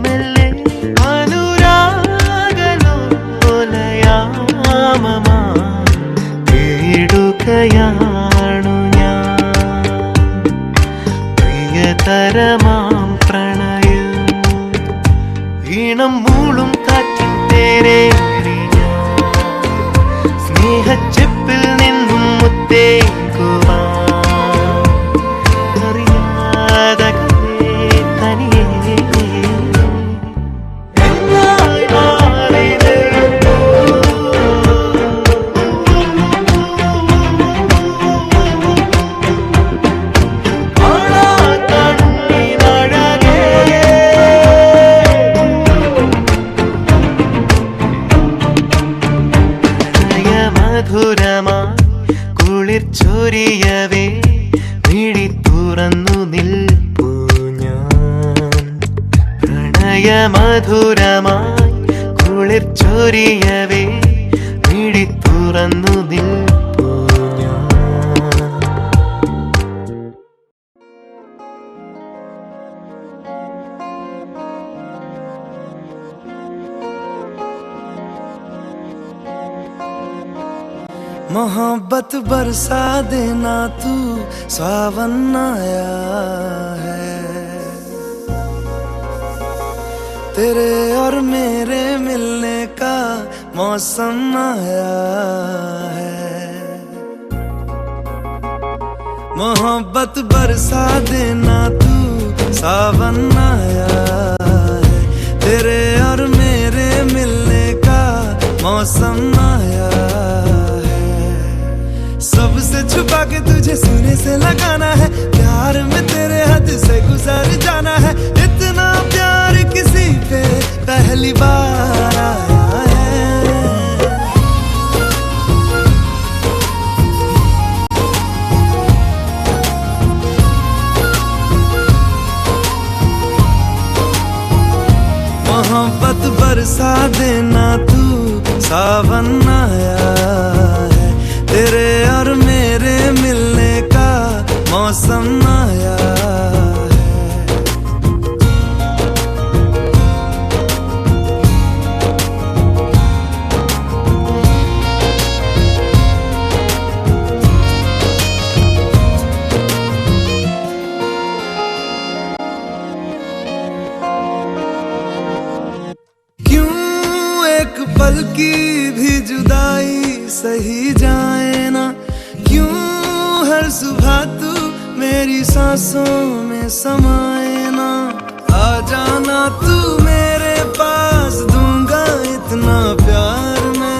മെല്ലെ അനുരാഗലോലയാമമാ തേടുകയാണു ഞാൻ പ്രിയതരമാം പ്രണയം ഈണം മൂളും കാറ്റിൻ തേരേറി ഞാൻ സ്നേഹച്ചെപ്പിൽ നിന്നും മുത്തേകുവാൻ കുളിർ ചൊരിയവേ മിഴി തുറന്നു നിൽപ്പൂ ഞാൻ പ്രണയമധുരമായി കുളിർ ചൊരിയവേ മിഴി തുറന്നു നിൽപ്പൂ ഞാൻ मोहब्बत बरसा देना तू सावन आया है तेरे और मेरे मिलने का मौसम आया है मोहब्बत बरसा देना तू सावन आया है तेरे और मेरे मिलने का मौसम आया सबसे छुपा के तुझे सीने से लगाना है प्यार में तेरे हद से गुजर जाना है इतना प्यार किसी पे पहली बार आया है मोहब्बत बरसा देना तू सावन आया है तेरे और मेरे मिलने का मौसम आया पल की भी जुदाई सही जाए ना क्यों हर सुबह तू मेरी सांसों में समाए ना आ जाना तू मेरे पास दूंगा इतना प्यार मैं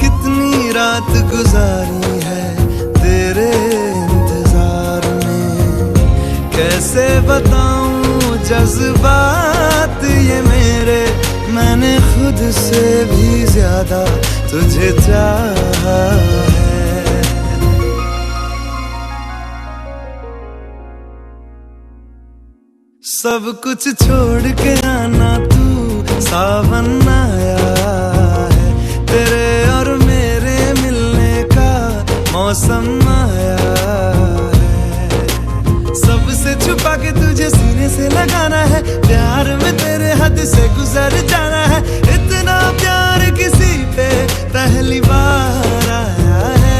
कितनी रात गुजारी है तेरे इंतजार में कैसे बताऊं जज्बात ये मेरे मैंने खुद से भी ज्यादा तुझे चाहा है सब कुछ छोड़ के आना तू सावन आया है तेरे और मेरे मिलने का मौसम आया है सबसे छुपा के तुझे सीने से लगाना है प्यार में तेरे हद से गुजर जाना है इतना प्यार किसी पे पहली बार आया है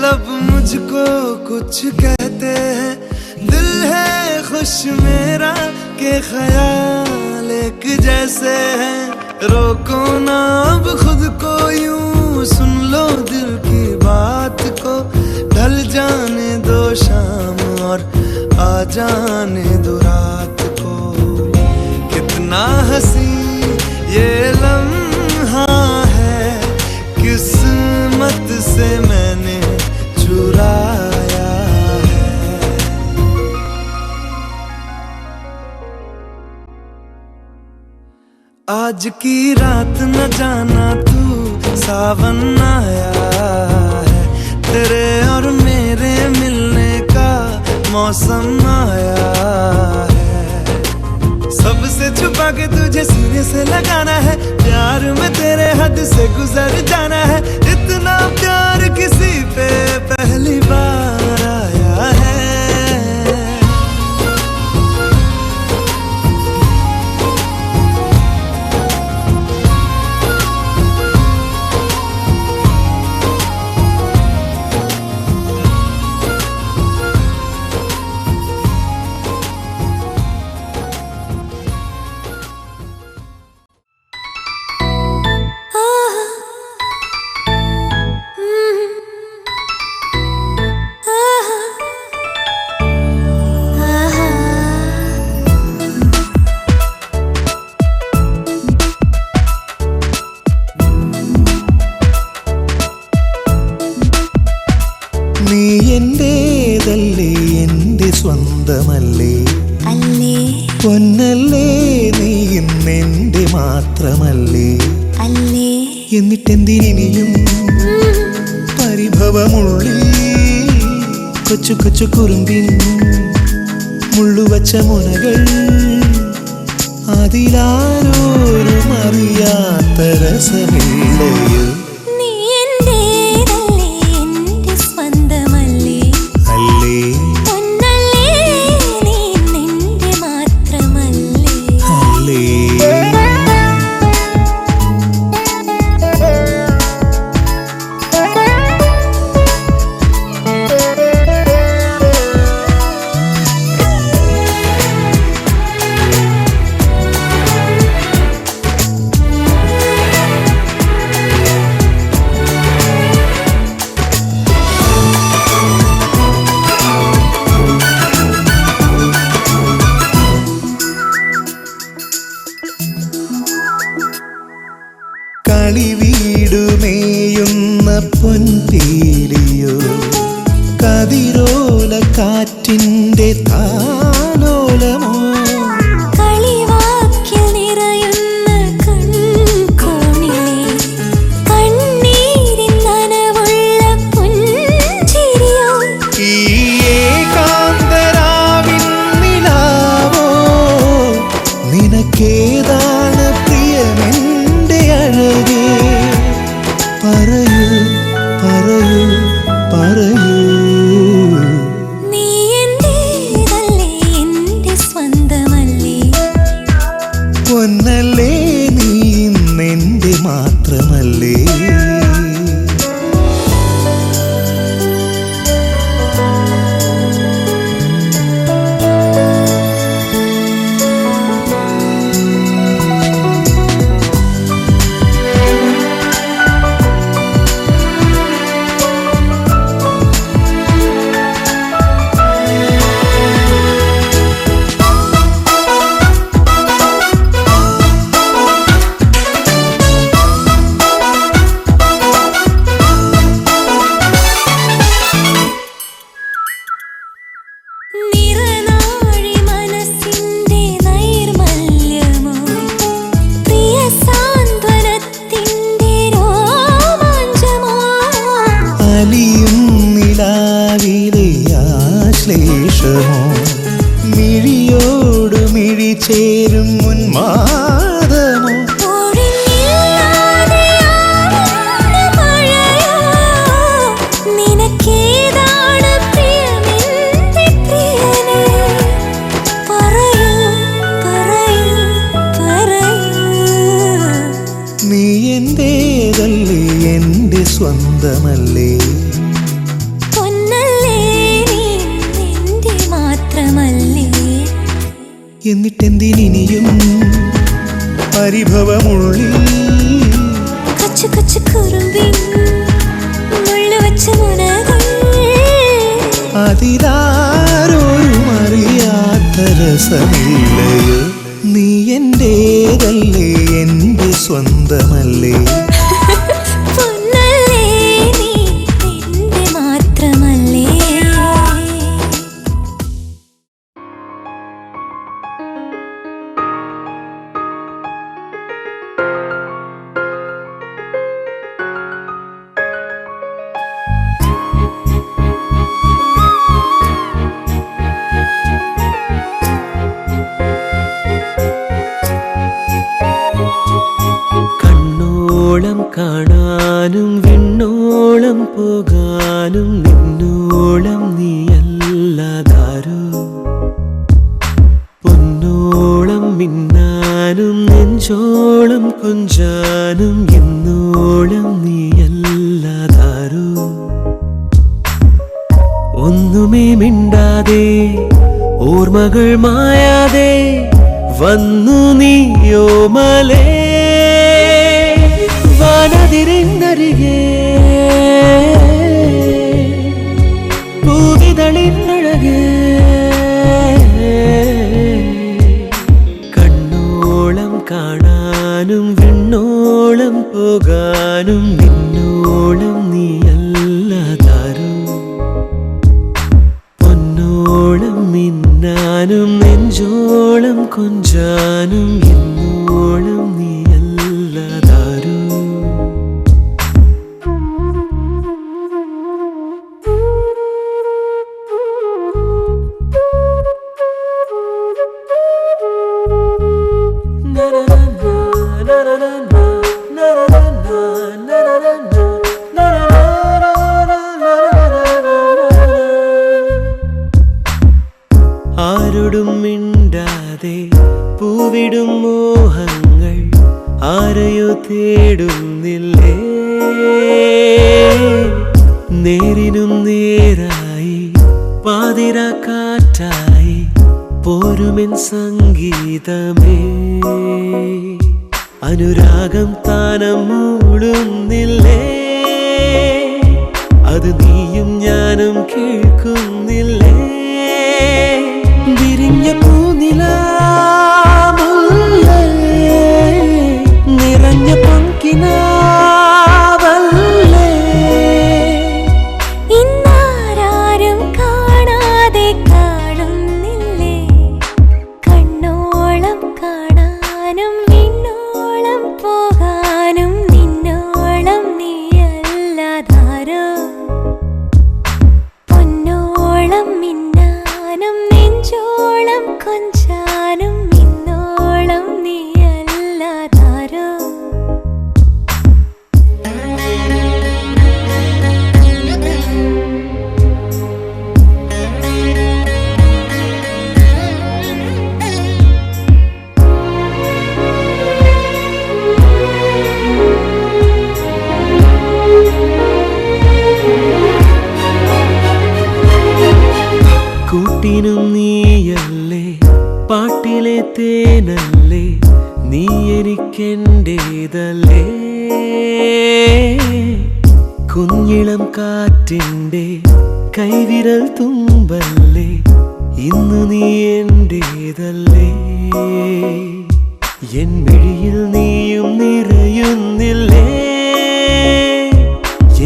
लब मुझको कुछ कहते हैं दिल है खुश मेरा के ख्याल एक जैसे हैं रोको ना अब खुद को यूं सुन लो दिल की बात को ढल जाने दो शाम और आ जाने दो रात को कितना हंसी ये लम्हा है किस्मत से मैंने चुराया है आज की रात न जाना तू सावन आया है, तेरे और मेरे मिलने का मौसम आया है। सबसे छुपा के तुझे सीने से लगाना है, प्यार में तेरे हद से गुजर जाना है। इतना प्यार किसी पे पहली बार आया है। നീ എന്റേതല്ലേ, എന്റെ സ്വന്തമല്ലേ, അല്ലേ പൊന്നല്ലേ, നീ ഇന്നെന്റെ മാത്രമല്ലേ, അല്ലേ എന്നിട്ടെന്തിനിയും പരിഭവമുള്ളിൽ കൊച്ചു കൊച്ചു കുറുമ്പിൻ മുള്ളുവച്ച മുനകൾ, അതിലാരോരും അറിയാത്ത രസമില്ലയോ. കളിവീടുമേയുന്ന പൊൻപീലിയോ, കതിരോല കാറ്റിൻ്റെ താലോലമോ, കളിവാക്കിൽ നിറയുന്ന കൺകോണിലെ കണ്ണീരിൻ നനവുള്ള പുഞ്ചിരിയോ, ഈ ഏകാന്തരാവിൻ നിലാവോ, നിനക്കേതാണ് പ്രിയമെൻ്റെ അഴകേ, പറയൂ പറയൂ പറയൂ. നീ എന്റേതല്ലേ, എന്റെ സ്വന്തമല്ലേ, പൊന്നല്ലേ, നീ ഇന്നെന്റെ മാത്രമല്ലേ. നിറനാഴി മനസ്സിന്റെ നൈർമല്യമോ, പ്രിയ സാന്ത്വനത്തിന്റെ രോമാഞ്ചമോ, അലിയും നിലാവിലെ ആശ്ലേഷമോ, മിഴിയോട് മിഴി ചേരും ഉന്മാദമോ, ഒഴിഞ്ഞില്ലാതെയാവുന്ന മഴയോ, നിനക്കേതാണ് പ്രിയമെന്റെ പ്രിയനേ, പറയൂ പറയൂ പറയൂ. നീ എന്റേതല്ലേ, എന്റെ സ്വന്തമല്ലേ, പൊന്നല്ലേ, നീ എന്റെ മാത്രമല്ലേ, എന്നിട്ടെന്തിനിയും പരിഭവമുള്ളിൽ കൊച്ചു കൊച്ചു കുറുമ്പിൻ മുള്ളുവച്ച മുനകൾ, അതിലാരോരും അറിയാത്ത രസമില്ലയോ. നീ എന്റേതല്ലേ, എന്റെ സ്വന്തമല്ലേ, പൊന്നല്ലേ, നീ എന്റെ മാത്രമല്ലേ. നെഞ്ചോളം കൊഞ്ചാനും എന്നോളം നീയല്ലാതാരോ. ഒന്നുമേ മിണ്ടാതെ ഓർമ്മകൾ മായാതെ വന്നു നീയോമലേ. വാനതിരിന്നരികെ പൂവിതളിന്നഴകേ കണ്ണോളം കാണാനും വിണ്ണോളം പോകാനും നിന്നോളം നീയല്ലാതാരോ. പൊന്നോളം മിന്നാനും നെഞ്ചോളം കൊഞ്ചാനും എന്നോളം നീയല്ലാതാരോ. ആരോടും മിണ്ടാതെ പൂവിടും മോഹങ്ങൾ ആരെയോ തേടുന്നില്ലേ. നേരിനും നേരായി പാതിര കാറ്റായി പോരുമെൻ സംഗീതമേ. അനുരാഗം താനം മൂടുന്നില്ലേ. അത് നീയും ഞാനും കേൾക്കുന്നില്ലേ. വിരിഞ്ഞ പൂനിലാമുല്ലേ നിറഞ്ഞ പങ്കിനാവല്ലേ. ഇന്നാരും കാണാതെ കാണുന്നില്ലേ. കണ്ണോളം കാണാനും വിണ്ണോളം പോകാനും നിന്നോളം നീയല്ലാതാരോ. പൊന്നോളം മിന്നാനും നെഞ്ചോളം കൊഞ്ചാനും ഇന്നോളം നീയല്ലാതാരോ. കൂട്ടിനും നീയല്ലേ പാട്ടിലെ തേനല്ലേ നീ എനിക്കെൻ്റേതല്ലേ. കുഞ്ഞിളം കാറ്റിൻ്റെ കൈവിരൽ തുമ്പല്ലേ ഇന്നു നീ എൻ്റേതല്ലേ. എൻ മിഴിയിൽ നീയും നിറയുന്നില്ലേ.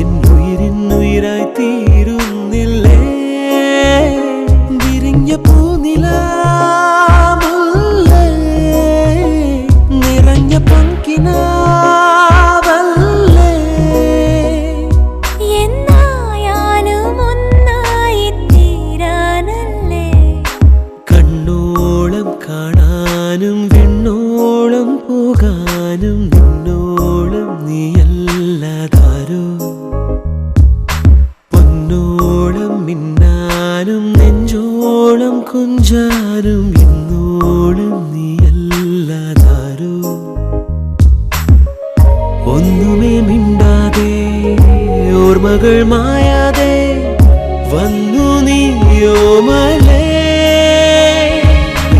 എൻ ഉയിരിനുയിരായി തീരുന്നില്ലേ. വിരിഞ്ഞ പൂനിലാമുല്ലേ നിറഞ്ഞ പങ്കിനാവല്ലേ. എന്നായാലും ഒന്നായി തീരാനല്ലേ. കണ്ണോളം കാണാനും വിണ്ണോളം പോകാനും നിന്നോളം നീയല്ലാതാരോ. പൊന്നോളം മിന്നാനും നെഞ്ചോളം കൊഞ്ചാനും എന്നോളം നീയല്ലാതാരോ. ഒന്നുമേ മിണ്ടാതെ ഓർമ്മകൾ മായാതെ വന്നു നീയോമലേ.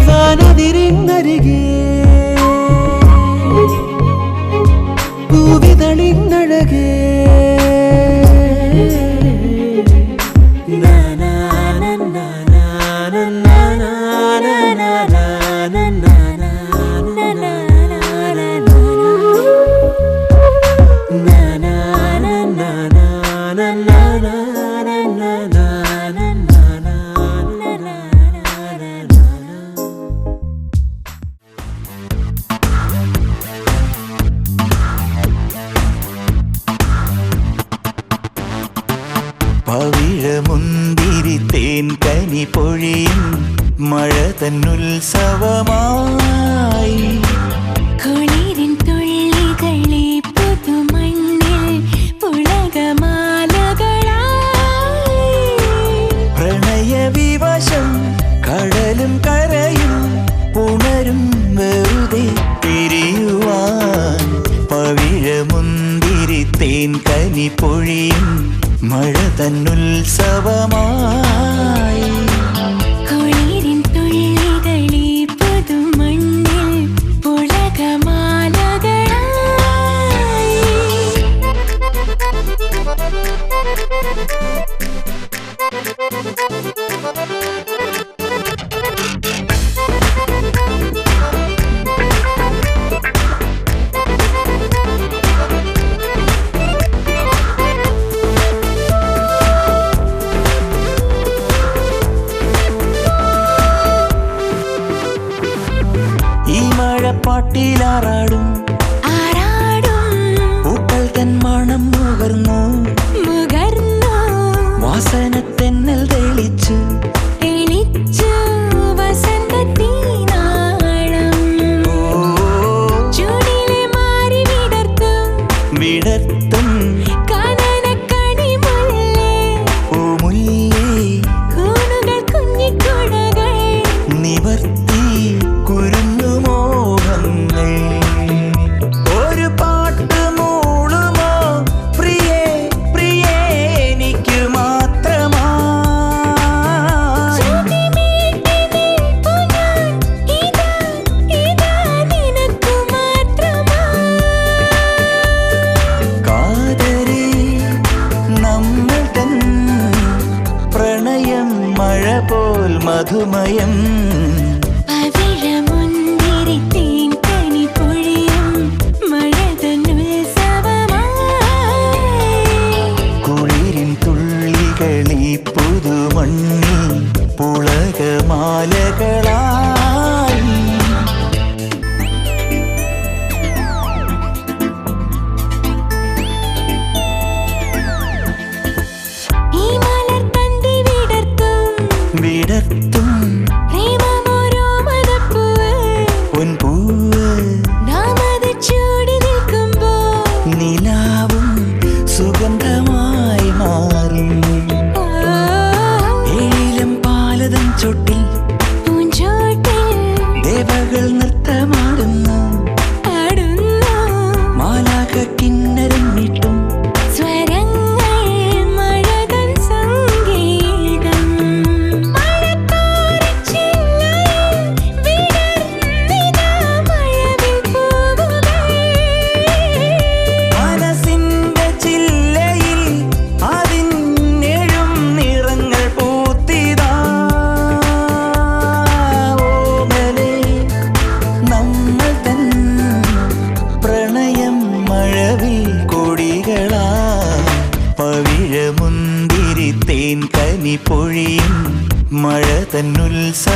വാനതിരിന്നരികെ പൂവിതളിന്നഴകേ പവിഴമുന്തിരി തേൻ കനി പൊഴിയും മഴ തന്നുത്സവമായി. കുളിരിൻ തുള്ളികളെ പുതുമണ്ണിൽ പുളകമാലകളായി. പ്രണയവിവശം കടലും കരയും പുണരും വെറുതെ പിരിയൂ പവിഴമുന്തിരി തേൻ കനി പൊഴിയും മഴ തന്നുത്സവമായി കുളിരിൻ തുള്ളികളെ പുതുമണ്ണിൽ പുളകമാലകളായി പാട്ടിലാറാടും പൂക്കൾ തൻ മണം മുകർന്നു വാസന തെന്നൽ തെളിച്ചു വിടർത്തും നിവർത്തി കുരുന്നു മോഹങ്ങൾ ഒരു പാട്ട് മൂളുമോ പ്രിയേ പ്രിയേ എനിക്ക് മാത്രമാ കാതരേ നമ്മൾ തൻ പ്രണയം മഴ പോൽ മധുമയം കുളിരിൻ തുള്ളികളീ പുതുമണ്ണി പുളകമാലകളായി വിടർത്തും പൊൻപൂവ് നിലാവും സുഗന്ധമായി മാറും ഏഴിലും പാലതൻ ചൊട്ടിൽ ദേവകൾ നൃത്തമാടുന്നു മാലാഖ കിന്നരം നീട്ടും മനസ്സിന്റെ ചില്ലയിൽ അതിനെഴും നിറങ്ങൾ പൂത്തിതാ ഓമലേ നമ്മൾ തൻ പ്രണയം മഴവിൽ കൊടികളാ പവിഴമുന്തിരി തേൻ കനി പൊഴിയും മഴ തന്നുത്സവമായി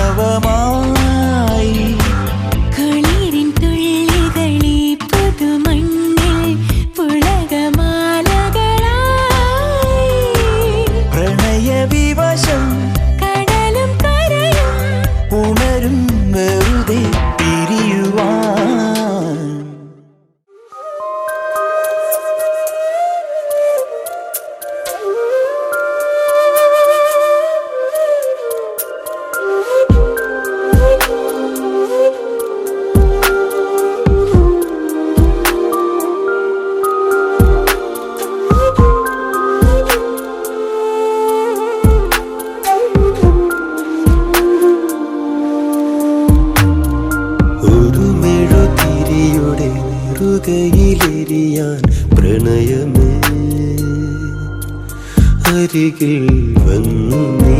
കുളിരിൻ തുള്ളികളെ പുതുമണ്ണിൽ പുളകമാലകളായി പ്രണയ വിവശം കടലും കരയും ഉണരും വെറുതെ പിരിയുവാൻ ഒരു മെഴുതിരിയുടെ നെറുകയിലെരിയാൻ പ്രണയമേ അരികിൽ വന്നു നീ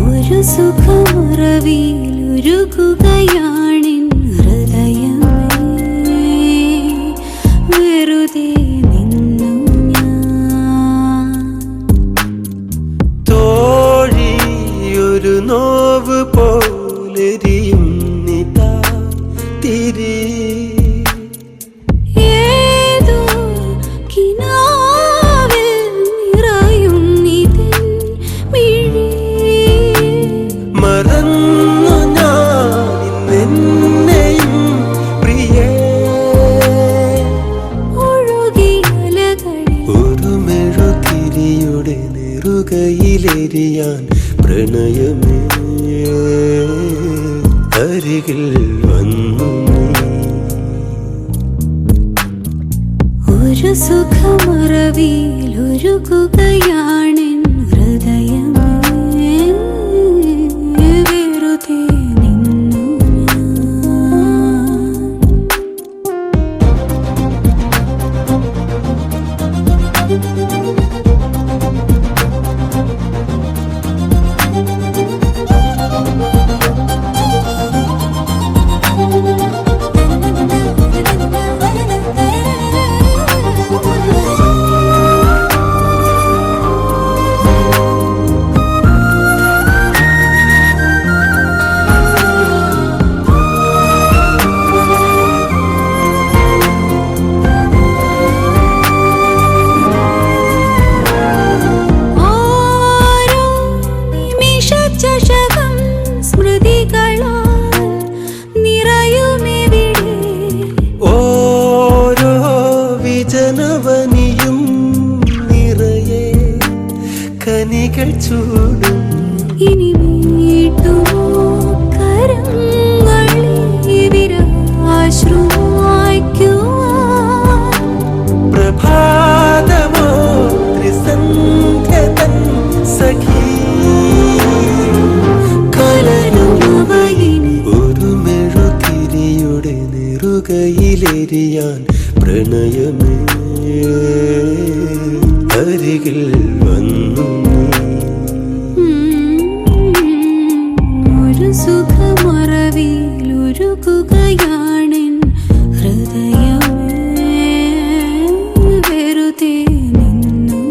ഒരു സുഖമുറവിയിലുരുകുകയാണിൻ ഹൃദയമേ വെറുതെ നിന്നു ഞാൻ തോഴി ഒരു നോവ് പോലെരിയും നിതാ തിരി ഏതോ കിനാവിൽ നിറയും നിതിൻ മിഴി മറന്നു ഞാൻ ഇന്നെന്നെയും പ്രിയേ ഒഴുകിയലകളിൽ ഒരു മെഴുതിരിയുടെ നെറുകയിലെരിയാൻ പ്രണയമേ അരികിൽ വന്നു നീ ഒരു സുഖമറവിയിലൊരുകുകയാണെൻ ഹൃദയമേ വെറുതെ നിന്നു ജനവനിയും നിറയെ കനികൾ ചൂടും ഇനി മീട്ടുമോ കരങ്ങളെ വിരഹാശ്രുവായിക്കുവാൻ പ്രഭാതമോ ത്രിസന്ധ്യതൻ സഖി കലരുമവയിനി ഒരു മെഴുതിരിയുടെ നെറുകയിലെരിയാൻ പ്രണയമേ അരികിൽ വന്നു ഒരു സുഖമറവിയിലൊരുകുകയാണെൻ ഹൃദയമേ വെറുതെ നിന്നു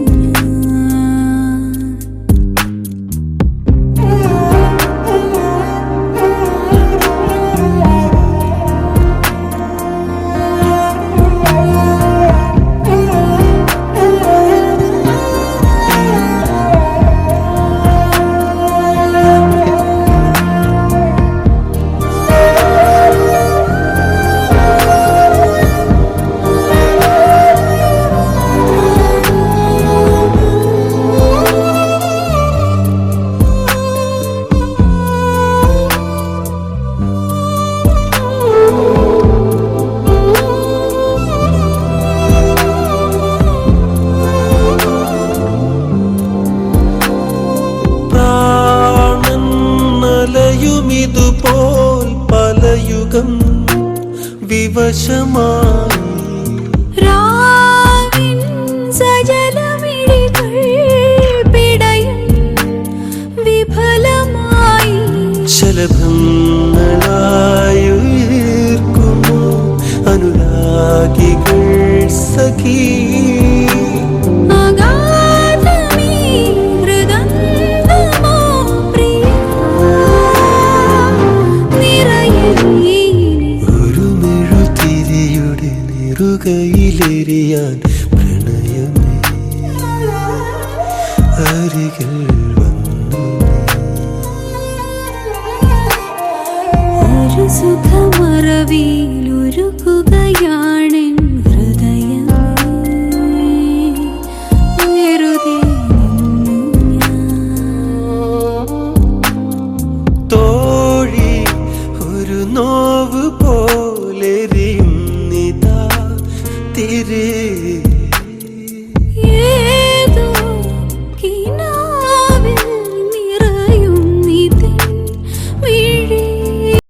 ഇതുപോൽ പലയുഗം വിവശമായി രാവിൻ സജലമിഴികൾ പിടയും വിഫലമായി ശലഭങ്ങളായുയർക്കുന്നു അനുരാഗികൾ സഖി ിലെരിയാൻ പ്രണയമേ അരികിൽ വന്നു ഒരു സുഖമറവിയിലൊരുകുകയാണ്